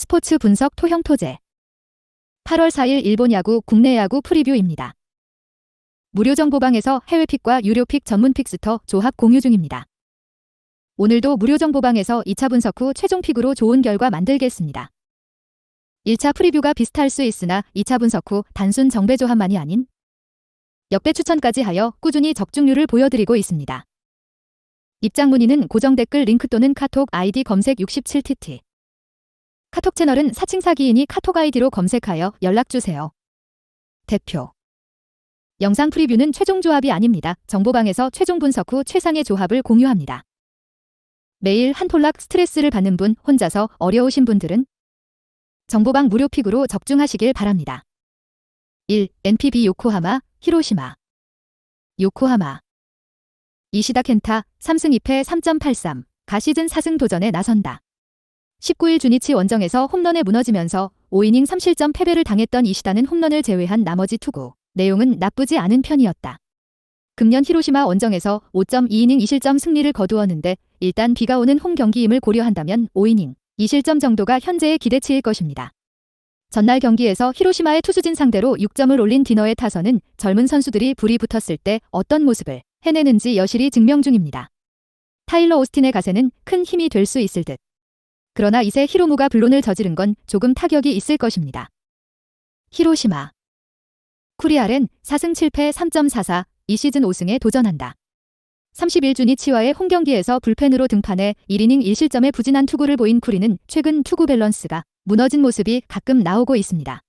스포츠 분석 토형 토제. 8월 4일 일본 야구 국내 야구 프리뷰입니다. 무료 정보방에서 해외픽과 유료픽 전문 픽스터 조합 공유 중입니다. 오늘도 무료 정보방에서 2차 분석 후 최종 픽으로 좋은 결과 만들겠습니다. 1차 프리뷰가 비슷할 수 있으나 2차 분석 후 단순 정배 조합만이 아닌 역배 추천까지 하여 꾸준히 적중률을 보여드리고 있습니다. 입장 문의는 고정 댓글 링크 또는 카톡 아이디 검색 67TT. 카톡 채널은 사칭 사기인이 카톡 아이디로 검색하여 연락주세요. 대표. 영상 프리뷰는 최종 조합이 아닙니다. 정보방에서 최종 분석 후 최상의 조합을 공유합니다. 매일 한 톨락 스트레스를 받는 분, 혼자서 어려우신 분들은 정보방 무료 픽으로 적중하시길 바랍니다. 1. NPB 요코하마, 히로시마. 요코하마. 이시다 켄타, 3승 2패 3.83, 가시즌 4승 도전에 나선다. 19일 주니치 원정에서 홈런에 무너지면서 5이닝 3실점 패배를 당했던 이시다는 홈런을 제외한 나머지 투구 내용은 나쁘지 않은 편이었다. 금년 히로시마 원정에서 5.2이닝 2실점 승리를 거두었는데 일단 비가 오는 홈 경기임을 고려한다면 5이닝 2실점 정도가 현재의 기대치일 것입니다. 전날 경기에서 히로시마의 투수진 상대로 6점을 올린 디너의 타선은 젊은 선수들이 불이 붙었을 때 어떤 모습을 해내는지 여실히 증명 중입니다. 타일러 오스틴의 가세는 큰 힘이 될 수 있을 듯. 그러나 이세 히로무가 불론을 저지른 건 조금 타격이 있을 것입니다. 히로시마. 쿠리알은 4승 7패 3.44, 이 시즌 5승에 도전한다. 30일 주니치와의 홈경기에서 불펜으로 등판해 1이닝 1실점의 부진한 투구를 보인 쿠리는 최근 투구 밸런스가 무너진 모습이 가끔 나오고 있습니다.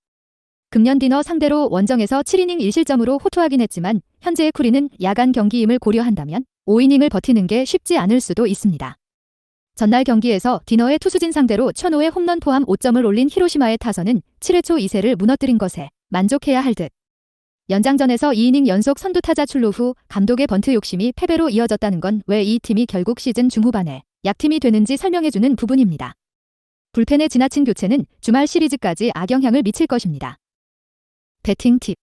금년 디너 상대로 원정에서 7이닝 1실점으로 호투하긴 했지만 현재의 쿠리는 야간 경기임을 고려한다면 5이닝을 버티는 게 쉽지 않을 수도 있습니다. 전날 경기에서 디너의 투수진 상대로 1005의 홈런 포함 5점을 올린 히로시마의 타선은 7회 초 2세를 무너뜨린 것에 만족해야 할 듯. 연장전에서 2이닝 연속 선두타자 출루 후 감독의 번트 욕심이 패배로 이어졌다는 건 왜 이 팀이 결국 시즌 중후반에 약팀이 되는지 설명해주는 부분입니다. 불펜의 지나친 교체는 주말 시리즈까지 악영향을 미칠 것입니다. 배팅 팁.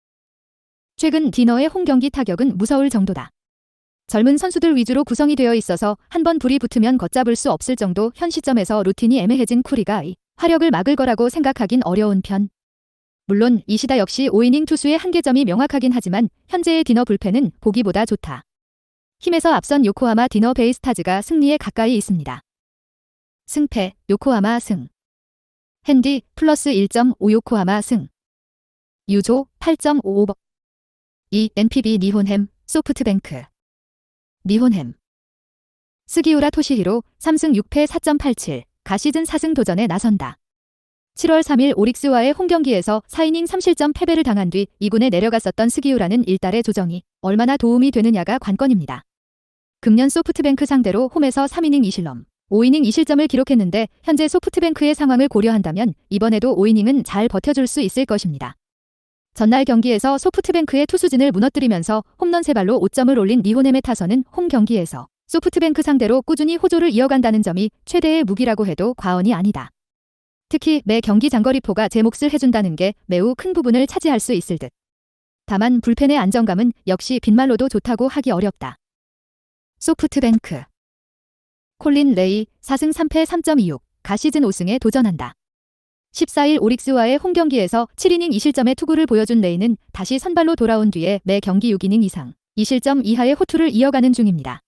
최근 디너의 홈경기 타격은 무서울 정도다. 젊은 선수들 위주로 구성이 되어 있어서 한번 불이 붙으면 걷잡을 수 없을 정도 현 시점에서 루틴이 애매해진 쿠리가 이 화력을 막을 거라고 생각하긴 어려운 편. 물론 이시다 역시 5이닝 투수의 한계점이 명확하긴 하지만 현재의 디너 불펜은 보기보다 좋다. 힘에서 앞선 요코하마 디너 베이스타즈가 승리에 가까이 있습니다. 승패, 요코하마 승. 핸디 플러스 1.5 요코하마 승. 유조 8.55. 2. NPB 니혼햄, 소프트뱅크. 니혼햄. 스기우라 토시히로 3승 6패 4.87, 가시즌 4승 도전에 나선다. 7월 3일 오릭스와의 홈경기에서 4이닝 3실점 패배를 당한 뒤 2군에 내려갔었던 스기우라는 일달의 조정이 얼마나 도움이 되느냐가 관건입니다. 금년 소프트뱅크 상대로 홈에서 3이닝 2실점, 5이닝 2실점을 기록했는데 현재 소프트뱅크의 상황을 고려한다면 이번에도 5이닝은 잘 버텨줄 수 있을 것입니다. 전날 경기에서 소프트뱅크의 투수진을 무너뜨리면서 홈런 3발로 5점을 올린 니혼햄의 타선은 홈 경기에서 소프트뱅크 상대로 꾸준히 호조를 이어간다는 점이 최대의 무기라고 해도 과언이 아니다. 특히 매 경기 장거리포가 제 몫을 해준다는 게 매우 큰 부분을 차지할 수 있을 듯. 다만 불펜의 안정감은 역시 빈말로도 좋다고 하기 어렵다. 소프트뱅크. 콜린 레이 4승 3패 3.26, 가시즌 5승에 도전한다. 14일 오릭스와의 홈경기에서 7이닝 2실점의 투구를 보여준 레이는 다시 선발로 돌아온 뒤에 매 경기 6이닝 이상 2실점 이하의 호투를 이어가는 중입니다.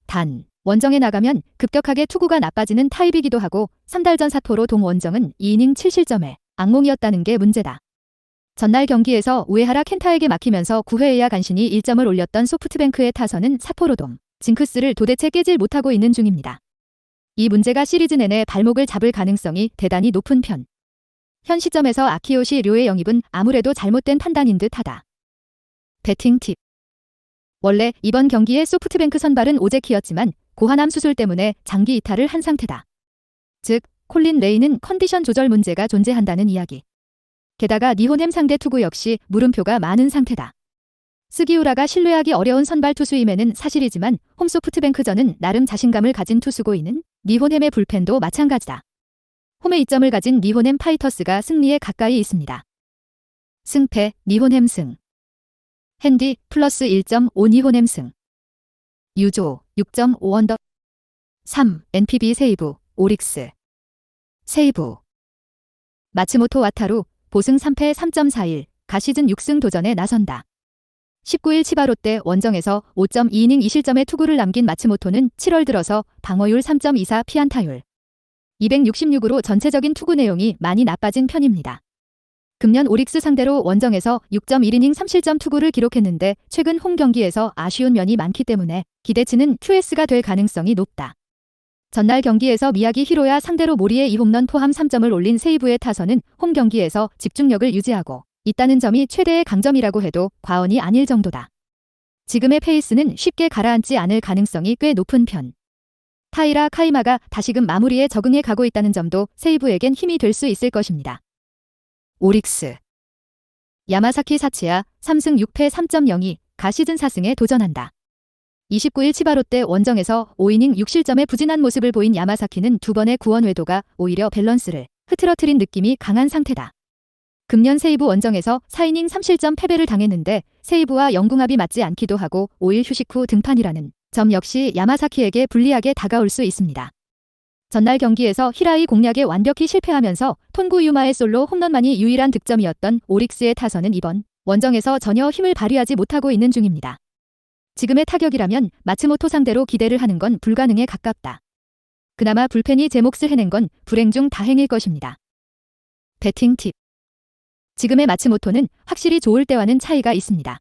단, 원정에 나가면 급격하게 투구가 나빠지는 타입이기도 하고 3달전 사토로 동원정은 2이닝 7실점의 악몽이었다는 게 문제다. 전날 경기에서 우에하라 켄타에게 막히면서 9회에야 간신히 1점을 올렸던 소프트뱅크의 타선은 사포로돔 징크스를 도대체 깨질 못하고 있는 중입니다. 이 문제가 시리즈 내내 발목을 잡을 가능성이 대단히 높은 편. 현 시점에서 아키요시 료의 영입은 아무래도 잘못된 판단인 듯하다. 배팅 팁. 원래 이번 경기의 소프트뱅크 선발은 오제키였지만 고환암 수술 때문에 장기 이탈을 한 상태다. 즉, 콜린 레이는 컨디션 조절 문제가 존재한다는 이야기. 게다가 니혼햄 상대 투구 역시 물음표가 많은 상태다. 스기우라가 신뢰하기 어려운 선발 투수임에는 사실이지만 홈 소프트뱅크전은 나름 자신감을 가진 투수고이는 니혼햄의 불펜도 마찬가지다. 홈에 이점을 가진 니혼햄 파이터스가 승리에 가까이 있습니다. 승패, 니혼햄 승. 핸디 플러스 1.5 니혼햄 승. 유조 6.5 언더. 3. NPB 세이브, 오릭스. 세이브. 마츠모토 와타루, 보승 3패 3.41, 가시즌 6승 도전에 나선다. 19일 치바 롯데 원정에서 5.2이닝 2실점의 투구를 남긴 마츠모토는 7월 들어서 방어율 3.24 피안타율 266으로 전체적인 투구 내용이 많이 나빠진 편입니다. 금년 오릭스 상대로 원정에서 6.1이닝 3실점 투구를 기록했는데 최근 홈 경기에서 아쉬운 면이 많기 때문에 기대치는 QS가 될 가능성이 높다. 전날 경기에서 미야기 히로야 상대로 모리의 2홈런 포함 3점을 올린 세이브의 타선은 홈 경기에서 집중력을 유지하고 있다는 점이 최대의 강점이라고 해도 과언이 아닐 정도다. 지금의 페이스는 쉽게 가라앉지 않을 가능성이 꽤 높은 편. 타이라 카이마가 다시금 마무리에 적응해 가고 있다는 점도 세이브에겐 힘이 될 수 있을 것입니다. 오릭스 야마사키 사치야 3승 6패 3.02, 가시즌 4승에 도전한다. 29일 치바 롯데 원정에서 5이닝 6실점의 부진한 모습을 보인 야마사키는 두 번의 구원 외도가 오히려 밸런스를 흐트러뜨린 느낌이 강한 상태다. 금년 세이브 원정에서 4이닝 3실점 패배를 당했는데 세이브와 영궁합이 맞지 않기도 하고 5일 휴식 후 등판이라는 점 역시 야마사키에게 불리하게 다가올 수 있습니다. 전날 경기에서 히라이 공략에 완벽히 실패하면서 톤구 유마의 솔로 홈런만이 유일한 득점이었던 오릭스의 타선은 이번 원정에서 전혀 힘을 발휘하지 못하고 있는 중입니다. 지금의 타격이라면 마츠모토 상대로 기대를 하는 건 불가능에 가깝다. 그나마 불펜이 제 몫을 해낸 건 불행 중 다행일 것입니다. 배팅 팁. 지금의 마츠모토는 확실히 좋을 때와는 차이가 있습니다.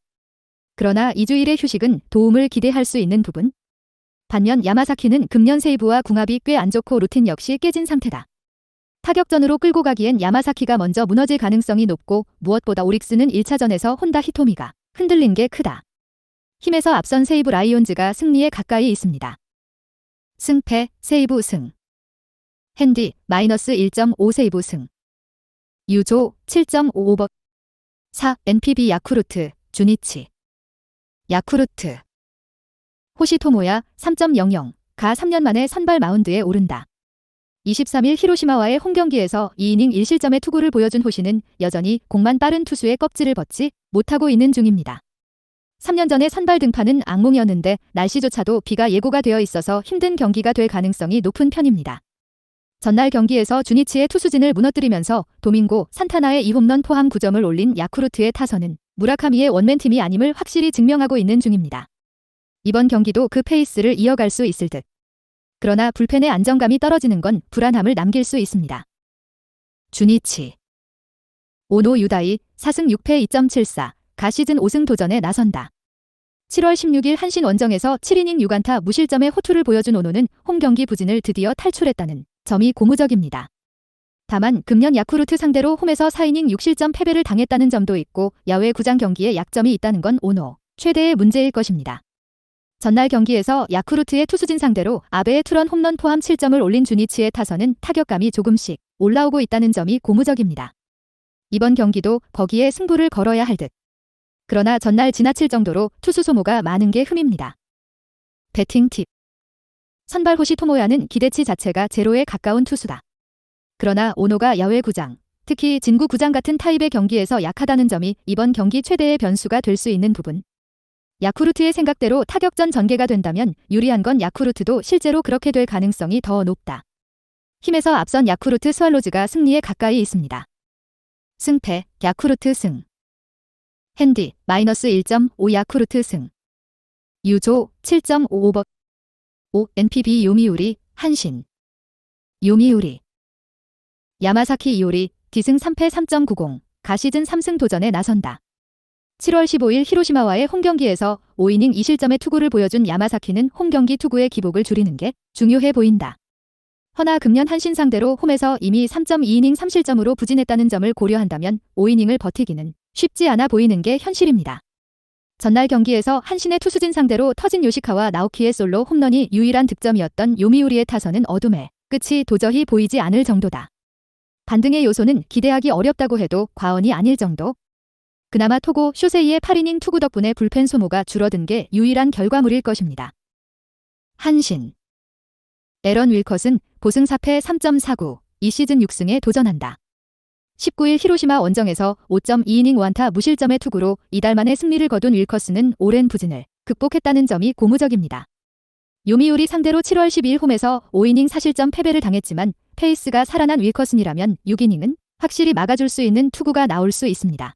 그러나 2주일의 휴식은 도움을 기대할 수 있는 부분. 반면 야마사키는 금년 세이브와 궁합이 꽤 안 좋고 루틴 역시 깨진 상태다. 타격전으로 끌고 가기엔 야마사키가 먼저 무너질 가능성이 높고 무엇보다 오릭스는 1차전에서 혼다 히토미가 흔들린 게 크다. 힘에서 앞선 세이브 라이온즈가 승리에 가까이 있습니다. 승패, 세이브 승. 핸디, 마이너스 1.5 세이브 승. 유조, 7.55버. 4. NPB 야쿠르트, 주니치. 야쿠르트. 호시토모야, 3.00, 가 3년 만에 선발 마운드에 오른다. 23일 히로시마와의 홈경기에서 2이닝 1실점의 투구를 보여준 호시는 여전히 공만 빠른 투수의 껍질을 벗지 못하고 있는 중입니다. 3년 전에 선발 등판은 악몽이었는데 날씨조차도 비가 예고가 되어 있어서 힘든 경기가 될 가능성이 높은 편입니다. 전날 경기에서 주니치의 투수진을 무너뜨리면서 도밍고, 산타나의 2홈런 포함 9점을 올린 야쿠르트의 타선은 무라카미의 원맨팀이 아님을 확실히 증명하고 있는 중입니다. 이번 경기도 그 페이스를 이어갈 수 있을 듯. 그러나 불펜의 안정감이 떨어지는 건 불안함을 남길 수 있습니다. 주니치. 오노 유다이, 4승 6패 2.74. 가시즌 5승 도전에 나선다. 7월 16일 한신 원정에서 7이닝 6안타 무실점의 호투를 보여준 오노는 홈경기 부진을 드디어 탈출했다는 점이 고무적입니다. 다만 금년 야쿠르트 상대로 홈에서 4이닝 6실점 패배를 당했다는 점도 있고 야외 구장 경기에 약점이 있다는 건 오노 최대의 문제일 것입니다. 전날 경기에서 야쿠르트의 투수진 상대로 아베의 투런 홈런 포함 7점을 올린 주니치의 타선은 타격감이 조금씩 올라오고 있다는 점이 고무적입니다. 이번 경기도 거기에 승부를 걸어야 할 듯. 그러나 전날 지나칠 정도로 투수 소모가 많은 게 흠입니다. 배팅 팁. 선발 호시토모야는 기대치 자체가 제로에 가까운 투수다. 그러나 오노가 야외 구장, 특히 진구 구장 같은 타입의 경기에서 약하다는 점이 이번 경기 최대의 변수가 될 수 있는 부분. 야쿠르트의 생각대로 타격전 전개가 된다면 유리한 건 야쿠르트도 실제로 그렇게 될 가능성이 더 높다. 힘에서 앞선 야쿠르트 스왈로즈가 승리에 가까이 있습니다. 승패, 야쿠르트 승. 핸디, 마이너스 1.5 야쿠르트 승. 유조, 7.55버. 5. NPB 요미우리, 한신. 요미우리. 야마사키 이오리, D승 3패 3.90, 가시즌 3승 도전에 나선다. 7월 15일 히로시마와의 홈경기에서 5이닝 2실점의 투구를 보여준 야마사키는 홈경기 투구의 기복을 줄이는 게 중요해 보인다. 허나 금년 한신 상대로 홈에서 이미 3.2이닝 3실점으로 부진했다는 점을 고려한다면 5이닝을 버티기는 쉽지 않아 보이는 게 현실입니다. 전날 경기에서 한신의 투수진 상대로 터진 요시카와 나오키의 솔로 홈런이 유일한 득점이었던 요미우리의 타선은 어둠의 끝이 도저히 보이지 않을 정도다. 반등의 요소는 기대하기 어렵다고 해도 과언이 아닐 정도. 그나마 토고 쇼세이의 8이닝 투구 덕분에 불펜 소모가 줄어든 게 유일한 결과물일 것입니다. 한신. 에런 윌컷은 보승 4패 3.49, 이 시즌 6승에 도전한다. 19일 히로시마 원정에서 5.2이닝 5안타 무실점의 투구로 이달 만에 승리를 거둔 윌커스는 오랜 부진을 극복했다는 점이 고무적입니다. 요미우리 상대로 7월 12일 홈에서 5이닝 4실점 패배를 당했지만 페이스가 살아난 윌커슨이라면 6이닝은 확실히 막아줄 수 있는 투구가 나올 수 있습니다.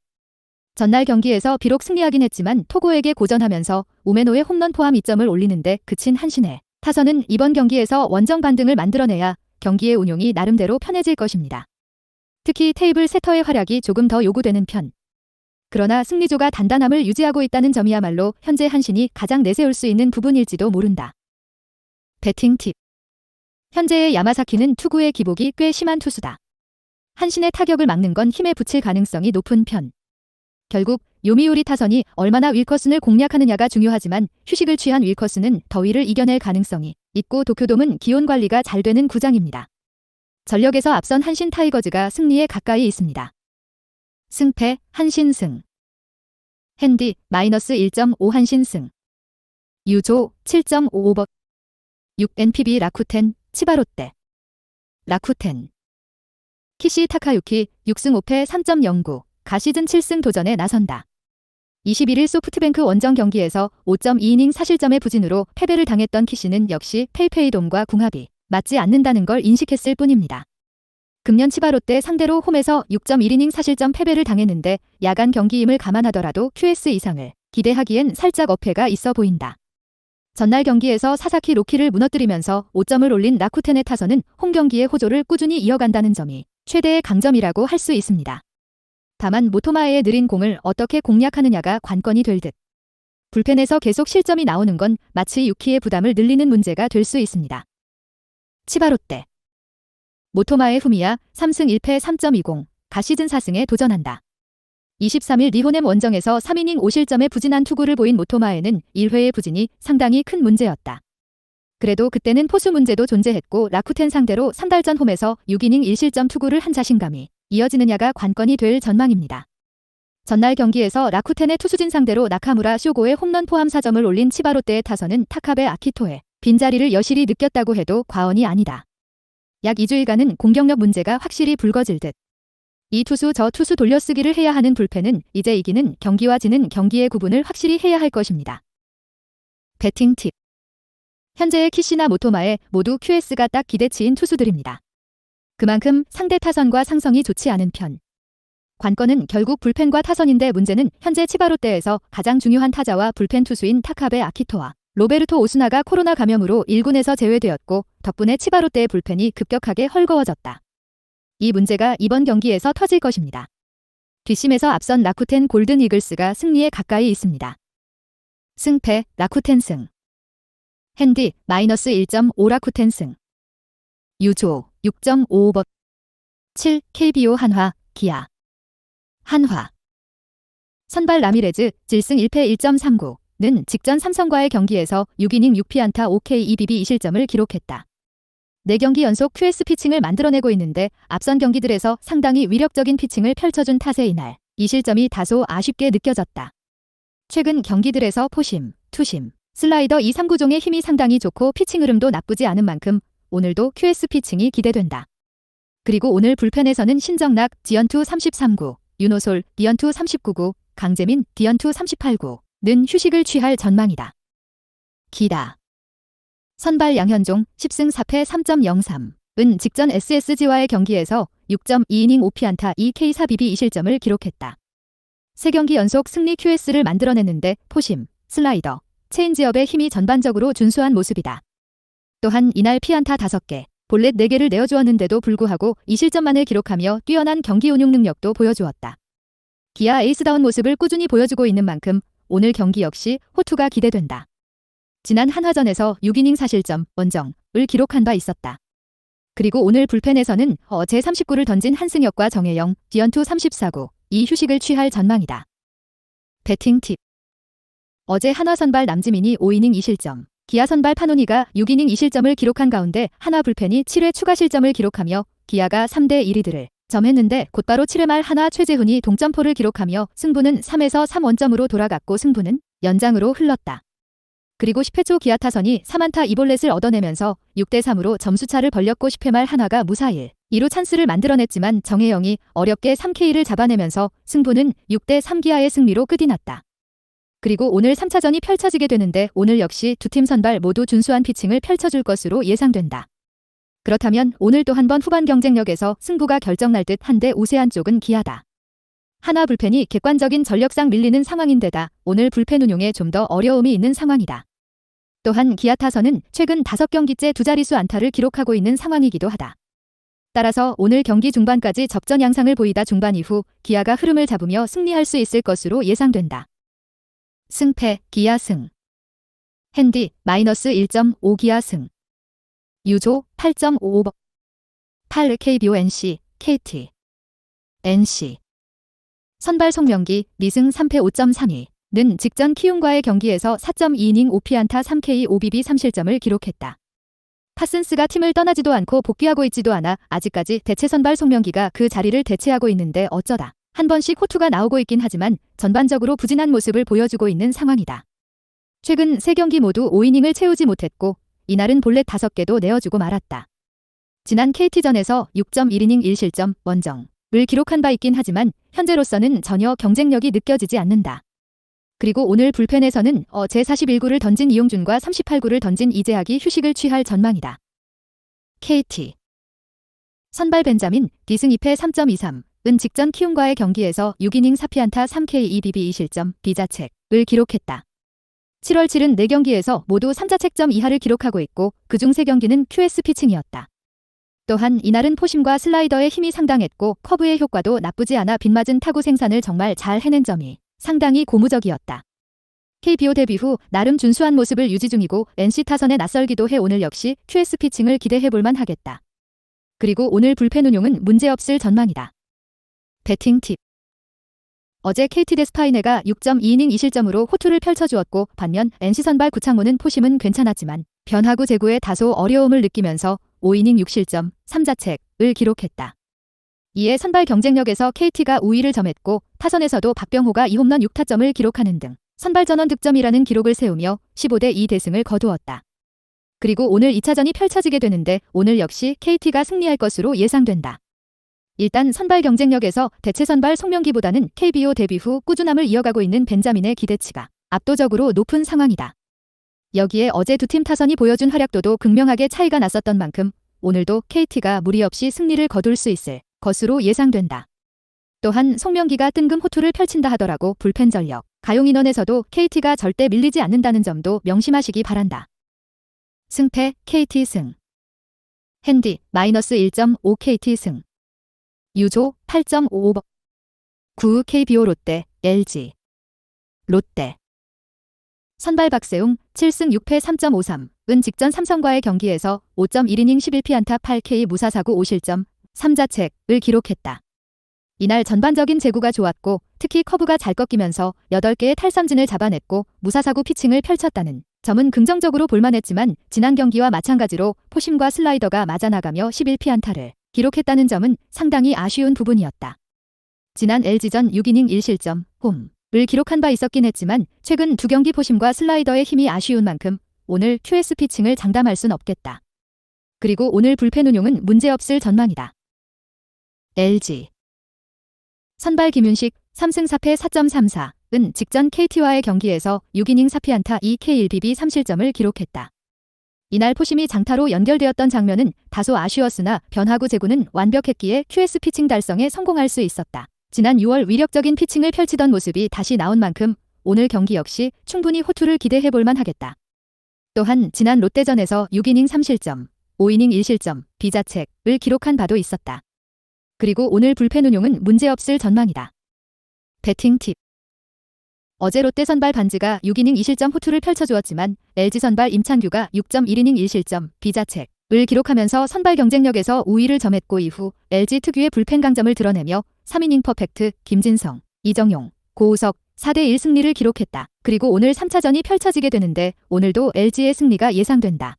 전날 경기에서 비록 승리하긴 했지만 토고에게 고전하면서 우메노의 홈런 포함 2점을 올리는데 그친 한신의 타선은 이번 경기에서 원정 반등을 만들어내야 경기의 운용이 나름대로 편해질 것입니다. 특히 테이블 세터의 활약이 조금 더 요구되는 편. 그러나 승리조가 단단함을 유지하고 있다는 점이야말로 현재 한신이 가장 내세울 수 있는 부분일지도 모른다. 배팅 팁. 현재의 야마사키는 투구의 기복이 꽤 심한 투수다. 한신의 타격을 막는 건 힘에 붙일 가능성이 높은 편. 결국 요미우리 타선이 얼마나 윌커슨을 공략하느냐가 중요하지만 휴식을 취한 윌커슨은 더위를 이겨낼 가능성이 있고 도쿄돔은 기온 관리가 잘 되는 구장입니다. 전력에서 앞선 한신 타이거즈가 승리에 가까이 있습니다. 승패 한신 승. 핸디 -1.5 한신 승. 유조 7.55버. 6 NPB 라쿠텐 치바롯데. 라쿠텐. 키시 타카유키 6승 5패 3.09. 가시즌 7승 도전에 나선다. 21일 소프트뱅크 원정 경기에서 5.2이닝 사실점의 부진으로 패배를 당했던 키시는 역시 페이페이돔과 궁합이 맞지 않는다는 걸 인식했을 뿐입니다. 금년 치바롯데 상대로 홈에서 6.1이닝 사실점 패배를 당했는데 야간 경기임을 감안하더라도 QS 이상을 기대하기엔 살짝 어폐가 있어 보인다. 전날 경기에서 사사키 로키를 무너뜨리면서 5점을 올린 라쿠텐의 타선은 홈 경기의 호조를 꾸준히 이어간다는 점이 최대의 강점이라고 할 수 있습니다. 다만 모토마에의 느린 공을 어떻게 공략하느냐가 관건이 될 듯. 불펜에서 계속 실점이 나오는 건 마치 유키의 부담을 늘리는 문제가 될 수 있습니다. 치바롯데. 모토마의 후미야 3승 1패 3.20, 가시즌 4승에 도전한다. 23일 니호넴 원정에서 3이닝 5실점의 부진한 투구를 보인 모토마에는 1회의 부진이 상당히 큰 문제였다. 그래도 그때는 포수 문제도 존재했고 라쿠텐 상대로 3달전 홈에서 6이닝 1실점 투구를 한 자신감이 이어지느냐가 관건이 될 전망입니다. 전날 경기에서 라쿠텐의 투수진 상대로 나카무라 쇼고의 홈런 포함 4점을 올린 치바롯데의 타선은 타카베 아키토의 빈자리를 여실히 느꼈다고 해도 과언이 아니다. 약 2주일간은 공격력 문제가 확실히 불거질 듯. 이 투수 저 투수 돌려쓰기를 해야 하는 불펜은 이제 이기는 경기와 지는 경기의 구분을 확실히 해야 할 것입니다. 배팅 팁. 현재의 키시나 모토마에 모두 QS가 딱 기대치인 투수들입니다. 그만큼 상대 타선과 상성이 좋지 않은 편. 관건은 결국 불펜과 타선인데 문제는 현재 치바롯데에서 가장 중요한 타자와 불펜 투수인 타카베 아키토와 로베르토 오스나가 코로나 감염으로 1군에서 제외되었고 덕분에 치바롯데의 불펜이 급격하게 헐거워졌다. 이 문제가 이번 경기에서 터질 것입니다. 뒷심에서 앞선 라쿠텐 골든 이글스가 승리에 가까이 있습니다. 승패 라쿠텐 승. 핸디 -1.5 라쿠텐 승. 유조 6.55버. 7 KBO 한화 기아. 한화. 선발 라미레즈 질승 1패 1.39는 직전 삼성과의 경기에서 6이닝 6피안타 5K 2BB 2실점을 기록했다. 4경기 연속 QS 피칭을 만들어내고 있는데 앞선 경기들에서 상당히 위력적인 피칭을 펼쳐준 탓에 이날 2실점이 다소 아쉽게 느껴졌다. 최근 경기들에서 포심, 투심, 슬라이더 2, 3구종의 힘이 상당히 좋고 피칭 흐름도 나쁘지 않은 만큼 오늘도 QS 피칭이 기대된다. 그리고 오늘 불펜에서는 신정락 디언투 33구, 윤호솔 디언투 39구, 강재민 디언투 38구는 휴식을 취할 전망이다. 기다. 선발 양현종 10승 4패 3.03은 직전 SSG와의 경기에서 6.2이닝 5피안타 2K 4BB 2실점을 기록했다. 3경기 연속 승리 QS를 만들어냈는데 포심, 슬라이더, 체인지업의 힘이 전반적으로 준수한 모습이다. 또한 이날 피안타 5개, 볼넷 4개를 내어주었는데도 불구하고 2실점만을 기록하며 뛰어난 경기 운용 능력도 보여주었다. 기아 에이스다운 모습을 꾸준히 보여주고 있는 만큼 오늘 경기 역시 호투가 기대된다. 지난 한화전에서 6이닝 사실점 원정을 기록한 바 있었다. 그리고 오늘 불펜에서는 제39를 던진 한승혁과 정혜영, 디언투 34구, 이 휴식을 취할 전망이다. 배팅 팁. 어제 한화 선발 남지민이 5이닝 2실점, 기아 선발 파노니가 6이닝 2실점을 기록한 가운데 한화 불펜이 7회 추가 실점을 기록하며 기아가 3대 1리드를 점했는데 곧바로 7회 말 한화 최재훈이 동점포를 기록하며 승부는 3에서 3원점으로 돌아갔고 승부는 연장으로 흘렀다. 그리고 10회 초 기아 타선이 3안타 2볼넷을 얻어내면서 6대 3으로 점수차를 벌렸고 10회 말 한화가 무사 1-2루 찬스를 만들어냈지만 정혜영이 어렵게 3K를 잡아내면서 승부는 6대 3 기아의 승리로 끝이 났다. 그리고 오늘 3차전이 펼쳐지게 되는데 오늘 역시 두 팀 선발 모두 준수한 피칭을 펼쳐줄 것으로 예상된다. 그렇다면 오늘 또 한 번 후반 경쟁력에서 승부가 결정날 듯 한데 우세한 쪽은 기아다. 하나 불펜이 객관적인 전력상 밀리는 상황인데다 오늘 불펜 운용에 좀 더 어려움이 있는 상황이다. 또한 기아 타선은 최근 5경기째 두 자릿수 안타를 기록하고 있는 상황이기도 하다. 따라서 오늘 경기 중반까지 접전 양상을 보이다 중반 이후 기아가 흐름을 잡으며 승리할 수 있을 것으로 예상된다. 승패 기아 승. 핸디 -1.5 기아 승. 유조 8.55. 8 KBO NC KT NC. 선발 송명기 리승 3패 5.32는 직전 키움과의 경기에서 4.2이닝 5피안타 3K 5비비 3실점을 기록했다. 파슨스가 팀을 떠나지도 않고 복귀하고 있지도 않아 아직까지 대체 선발 송명기가 그 자리를 대체하고 있는데 어쩌다 한 번씩 호투가 나오고 있긴 하지만 전반적으로 부진한 모습을 보여주고 있는 상황이다. 최근 3경기 모두 5이닝을 채우지 못했고 이날은 볼넷 5개도 내어주고 말았다. 지난 KT전에서 6.1이닝 1실점 원정을 기록한 바 있긴 하지만 현재로서는 전혀 경쟁력이 느껴지지 않는다. 그리고 오늘 불펜에서는 제41구를 던진 이용준과 38구를 던진 이재학이 휴식을 취할 전망이다. KT 선발 벤자민 디승 2패 3.23은 직전 키움과의 경기에서 6이닝 4피안타 3K 2비비 2실점 비자책을 기록했다. 7월 7은 4경기에서 모두 3자책점 이하를 기록하고 있고 그중 3경기는 QS 피칭이었다. 또한 이날은 포심과 슬라이더의 힘이 상당했고 커브의 효과도 나쁘지 않아 빗맞은 타구 생산을 정말 잘 해낸 점이 상당히 고무적이었다. KBO 데뷔 후 나름 준수한 모습을 유지 중이고 NC 타선에 낯설기도 해 오늘 역시 QS 피칭을 기대해볼만 하겠다. 그리고 오늘 불펜 운용은 문제없을 전망이다. 배팅 팁. 어제 KT 대 스파이네가 6.2이닝 2실점으로 호투를 펼쳐주었고 반면 NC 선발 구창모는 포심은 괜찮았지만 변화구 제구에 다소 어려움을 느끼면서 5이닝 6실점 3자책을 기록했다. 이에 선발 경쟁력에서 KT가 우위를 점했고 타선에서도 박병호가 2홈런 6타점을 기록하는 등 선발 전원 득점이라는 기록을 세우며 15대 2 대승을 거두었다. 그리고 오늘 2차전이 펼쳐지게 되는데 오늘 역시 KT가 승리할 것으로 예상된다. 일단 선발 경쟁력에서 대체 선발 송명기보다는 KBO 데뷔 후 꾸준함을 이어가고 있는 벤자민의 기대치가 압도적으로 높은 상황이다. 여기에 어제 두 팀 타선이 보여준 활약도도 극명하게 차이가 났었던 만큼 오늘도 KT가 무리 없이 승리를 거둘 수 있을 것으로 예상된다. 또한 송명기가 뜬금 호투를 펼친다 하더라고 불펜 전력, 가용 인원에서도 KT가 절대 밀리지 않는다는 점도 명심하시기 바란다. 승패 KT 승. 핸디 -1.5 KT 승. 유조 8.55. 9 KBO 롯데 LG. 롯데 선발 박세웅 7승 6패 3.53은 직전 삼성과의 경기에서 5.1이닝 11피안타 8K 무사사구 5실점 3자책을 기록했다. 이날 전반적인 제구가 좋았고 특히 커브가 잘 꺾이면서 8개의 탈삼진을 잡아냈고 무사사구 피칭을 펼쳤다는 점은 긍정적으로 볼만했지만 지난 경기와 마찬가지로 포심과 슬라이더가 맞아나가며 11피안타를 기록했다는 점은 상당히 아쉬운 부분이었다. 지난 LG전 6이닝 1실점 홈을 기록한 바 있었긴 했지만 최근 두 경기 포심과 슬라이더의 힘이 아쉬운 만큼 오늘 QS 피칭을 장담할 순 없겠다. 그리고 오늘 불펜 운용은 문제없을 전망이다. LG 선발 김윤식 3승 4패 4.34은 직전 KT와의 경기에서 6이닝 4피안타 2K 1비비 3실점을 기록했다. 이날 포심이 장타로 연결되었던 장면은 다소 아쉬웠으나 변화구 제구는 완벽했기에 QS 피칭 달성에 성공할 수 있었다. 지난 6월 위력적인 피칭을 펼치던 모습이 다시 나온 만큼 오늘 경기 역시 충분히 호투를 기대해볼만 하겠다. 또한 지난 롯데전에서 6이닝 3실점, 5이닝 1실점, 비자책을 기록한 바도 있었다. 그리고 오늘 불펜 운용은 문제없을 전망이다. 배팅 팁. 어제 롯데 선발 반지가 6이닝 2실점 호투를 펼쳐주었지만 LG 선발 임창규가 6.1이닝 1실점 비자책을 기록하면서 선발 경쟁력에서 우위를 점했고 이후 LG 특유의 불펜 강점을 드러내며 3이닝 퍼펙트 김진성, 이정용, 고우석 4대1 승리를 기록했다. 그리고 오늘 3차전이 펼쳐지게 되는데 오늘도 LG의 승리가 예상된다.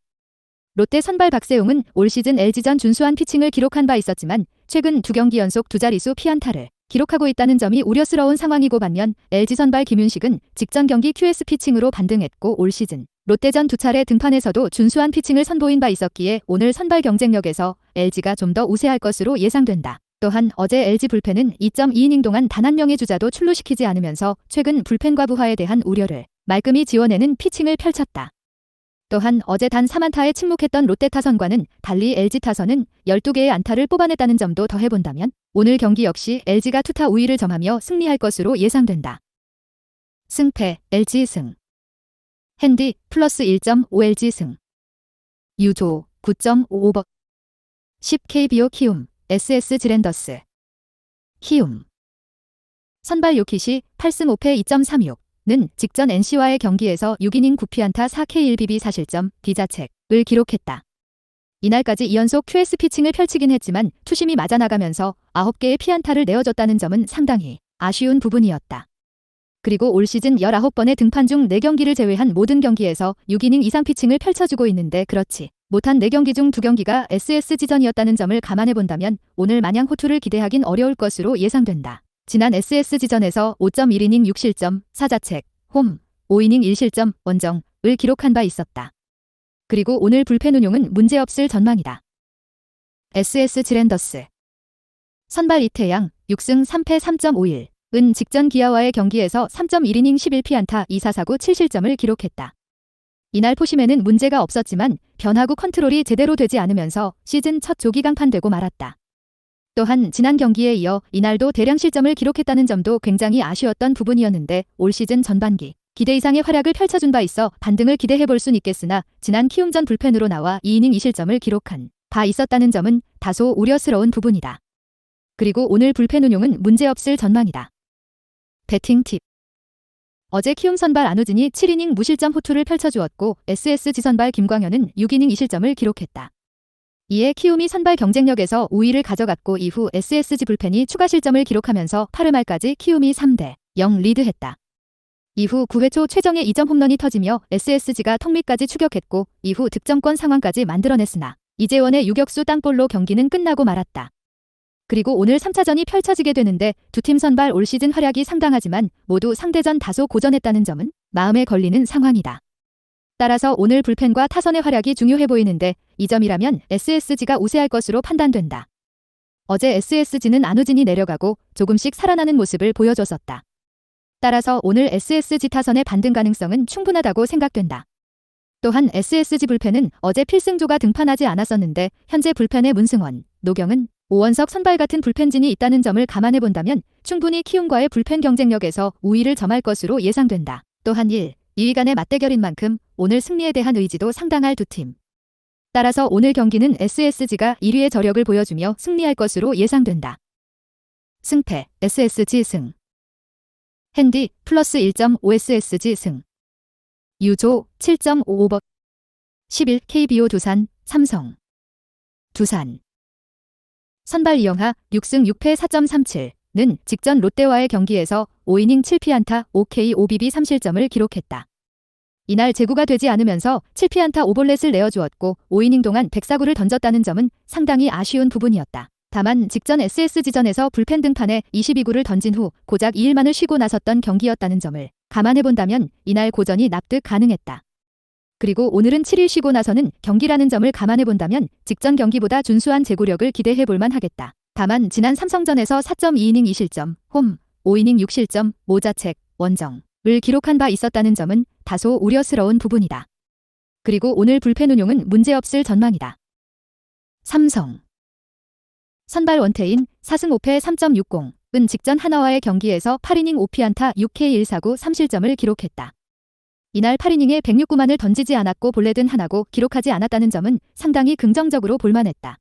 롯데 선발 박세웅은 올 시즌 LG전 준수한 피칭을 기록한 바 있었지만 최근 2경기 연속 두 자릿수 피안타를 기록하고 있다는 점이 우려스러운 상황이고 반면 LG 선발 김윤식은 직전 경기 QS 피칭으로 반등했고 올 시즌 롯데전 2차례 등판에서도 준수한 피칭을 선보인 바 있었기에 오늘 선발 경쟁력에서 LG가 좀 더 우세할 것으로 예상된다. 또한 어제 LG 불펜은 2.2이닝 동안 단 한 명의 주자도 출루시키지 않으면서 최근 불펜 과부하에 대한 우려를 말끔히 지워내는 피칭을 펼쳤다. 또한 어제 단 3안타에 침묵했던 롯데 타선과는 달리 LG 타선은 12개의 안타를 뽑아냈다는 점도 더해본다면 오늘 경기 역시 LG가 투타 우위를 점하며 승리할 것으로 예상된다. 승패 LG 승. 핸디 플러스 1.5 LG 승. 유조 9.55버. 10 KBO 키움 SS 지랜더스. 키움. 선발 요키시 8승 5패 2.36는 직전 NC와의 경기에서 6이닝 9피안타 4K 1BB 4실점 D자책을 기록했다. 이날까지 2연속 QS 피칭을 펼치긴 했지만 투심이 맞아나가면서 9개의 피안타를 내어줬다는 점은 상당히 아쉬운 부분이었다. 그리고 올 시즌 19번의 등판 중 4경기를 제외한 모든 경기에서 6이닝 이상 피칭을 펼쳐주고 있는데 그렇지 못한 4경기 중 2경기가 SS지전이었다는 점을 감안해본다면 오늘 마냥 호투를 기대하긴 어려울 것으로 예상된다. 지난 SS지전에서 5.1이닝 6실점, 4자책, 홈, 5이닝 1실점, 원정을 기록한 바 있었다. 그리고 오늘 불펜 운용은 문제없을 전망이다. SS 지랜더스. 선발 이태양 6승 3패 3.51은 직전 기아와의 경기에서 3.1이닝 11피안타 2사사구 7실점을 기록했다. 이날 포심에는 문제가 없었지만 변화구 컨트롤이 제대로 되지 않으면서 시즌 첫 조기 강판되고 말았다. 또한 지난 경기에 이어 이날도 대량 실점을 기록했다는 점도 굉장히 아쉬웠던 부분이었는데 올 시즌 전반기 기대 이상의 활약을 펼쳐준 바 있어 반등을 기대해볼 순 있겠으나 지난 키움전 불펜으로 나와 2이닝 2실점을 기록한 바 있었다는 점은 다소 우려스러운 부분이다. 그리고 오늘 불펜 운용은 문제없을 전망이다. 배팅 팁. 어제 키움 선발 안우진이 7이닝 무실점 호투를 펼쳐주었고 SSG 선발 김광현은 6이닝 2실점을 기록했다. 이에 키움이 선발 경쟁력에서 우위를 가져갔고 이후 SSG 불펜이 추가 실점을 기록하면서 8회 말까지 키움이 3대0 리드했다. 이후 9회 초 최정의 2점 홈런이 터지며 SSG가 턱밑까지 추격했고 이후 득점권 상황까지 만들어냈으나 이재원의 유격수 땅볼로 경기는 끝나고 말았다. 그리고 오늘 3차전이 펼쳐지게 되는데 두 팀 선발 올 시즌 활약이 상당하지만 모두 상대전 다소 고전했다는 점은 마음에 걸리는 상황이다. 따라서 오늘 불펜과 타선의 활약이 중요해 보이는데 이 점이라면 SSG가 우세할 것으로 판단된다. 어제 SSG는 안우진이 내려가고 조금씩 살아나는 모습을 보여줬었다. 따라서 오늘 SSG 타선의 반등 가능성은 충분하다고 생각된다. 또한 SSG 불펜은 어제 필승조가 등판하지 않았었는데 현재 불펜의 문승원, 노경은 오원석 선발 같은 불펜진이 있다는 점을 감안해본다면 충분히 키움과의 불펜 경쟁력에서 우위를 점할 것으로 예상된다. 또한 2위 간의 맞대결인 만큼 오늘 승리에 대한 의지도 상당할 두 팀. 따라서 오늘 경기는 SSG가 1위의 저력을 보여주며 승리할 것으로 예상된다. 승패 SSG 승. 핸디 플러스 1.5 SSG 승. 유조 7.55버. 11 KBO 두산 삼성. 두산. 선발 이영하 6승 6패 4.37는 직전 롯데와의 경기에서 5이닝 7피안타 5K 5BB 3실점을 기록했다. 이날 제구가 되지 않으면서 7피안타 5볼넷을 내어주었고 5이닝 동안 104구를 던졌다는 점은 상당히 아쉬운 부분이었다. 다만 직전 SS지전에서 불펜 등판에 22구를 던진 후 고작 2일만을 쉬고 나섰던 경기였다는 점을 감안해본다면 이날 고전이 납득 가능했다. 그리고 오늘은 7일 쉬고 나서는 경기라는 점을 감안해본다면 직전 경기보다 준수한 제구력을 기대해볼만 하겠다. 다만 지난 삼성전에서 4.2이닝 2실점, 홈, 5이닝 6실점, 모자책, 원정을 기록한 바 있었다는 점은 다소 우려스러운 부분이다. 그리고 오늘 불펜 운용은 문제없을 전망이다. 삼성. 선발 원태인 4승 5패 3.60은 직전 하나와의 경기에서 8이닝 5피안타 6K 1사구 3실점을 기록했다. 이날 8이닝에 106구만을 던지지 않았고 볼넷은 하나고 기록하지 않았다는 점은 상당히 긍정적으로 볼만했다.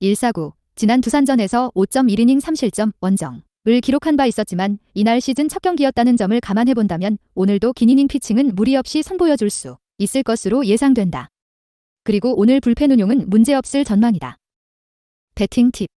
1사구, 지난 두산전에서 5.1이닝 3실점, 원정을 기록한 바 있었지만 이날 시즌 첫 경기였다는 점을 감안해본다면 오늘도 긴 이닝 피칭은 무리 없이 선보여줄 수 있을 것으로 예상된다. 그리고 오늘 불펜 운용은 문제없을 전망이다. 배팅 팁.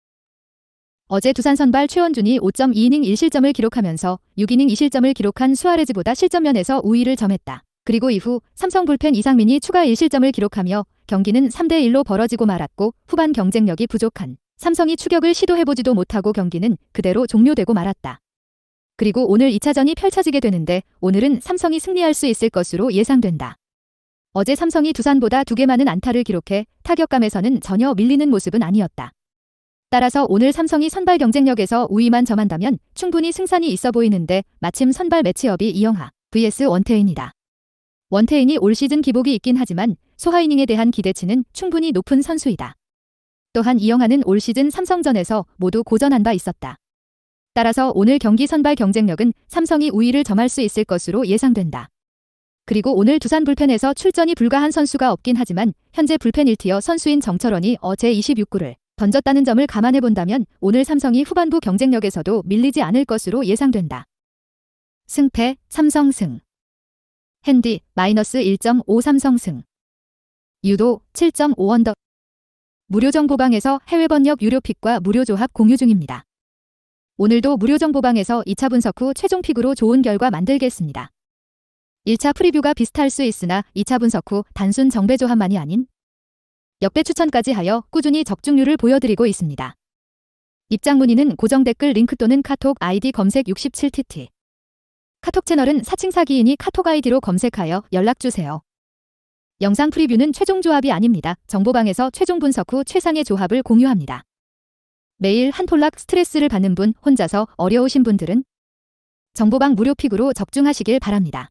어제 두산 선발 최원준이 5.2이닝 1실점을 기록하면서 6이닝 2실점을 기록한 수아레즈보다 실점면에서 우위를 점했다. 그리고 이후 삼성 불펜 이상민이 추가 1실점을 기록하며 경기는 3대1로 벌어지고 말았고 후반 경쟁력이 부족한 삼성이 추격을 시도해보지도 못하고 경기는 그대로 종료되고 말았다. 그리고 오늘 2차전이 펼쳐지게 되는데 오늘은 삼성이 승리할 수 있을 것으로 예상된다. 어제 삼성이 두산보다 2개 많은 안타를 기록해 타격감에서는 전혀 밀리는 모습은 아니었다. 따라서 오늘 삼성이 선발 경쟁력에서 우위만 점한다면 충분히 승산이 있어 보이는데 마침 선발 매치업이 이영하 vs 원태인이다. 원태인이 올 시즌 기복이 있긴 하지만 소하이닝에 대한 기대치는 충분히 높은 선수이다. 또한 이영하는 올 시즌 삼성전에서 모두 고전한 바 있었다. 따라서 오늘 경기 선발 경쟁력은 삼성이 우위를 점할 수 있을 것으로 예상된다. 그리고 오늘 두산 불펜에서 출전이 불가한 선수가 없긴 하지만 현재 불펜 1티어 선수인 정철원이 어제 26구를 던졌다는 점을 감안해 본다면 오늘 삼성이 후반부 경쟁력에서도 밀리지 않을 것으로 예상된다. 승패 삼성 승. 핸디 -1.5 삼성 승. 유도 7.5 언더. 무료 정보방에서 해외 번역 유료 픽과 무료 조합 공유 중입니다. 오늘도 무료 정보방에서 2차 분석 후 최종 픽으로 좋은 결과 만들겠습니다. 1차 프리뷰가 비슷할 수 있으나 2차 분석 후 단순 정배 조합만이 아닌 역배 추천까지 하여 꾸준히 적중률을 보여드리고 있습니다. 입장 문의는 고정 댓글 링크 또는 카톡 아이디 검색 67TT. 카톡 채널은 사칭 사기인이 카톡 아이디로 검색하여 연락주세요. 영상 프리뷰는 최종 조합이 아닙니다. 정보방에서 최종 분석 후 최상의 조합을 공유합니다. 매일 한 톨락 스트레스를 받는 분, 혼자서 어려우신 분들은 정보방 무료 픽으로 적중하시길 바랍니다.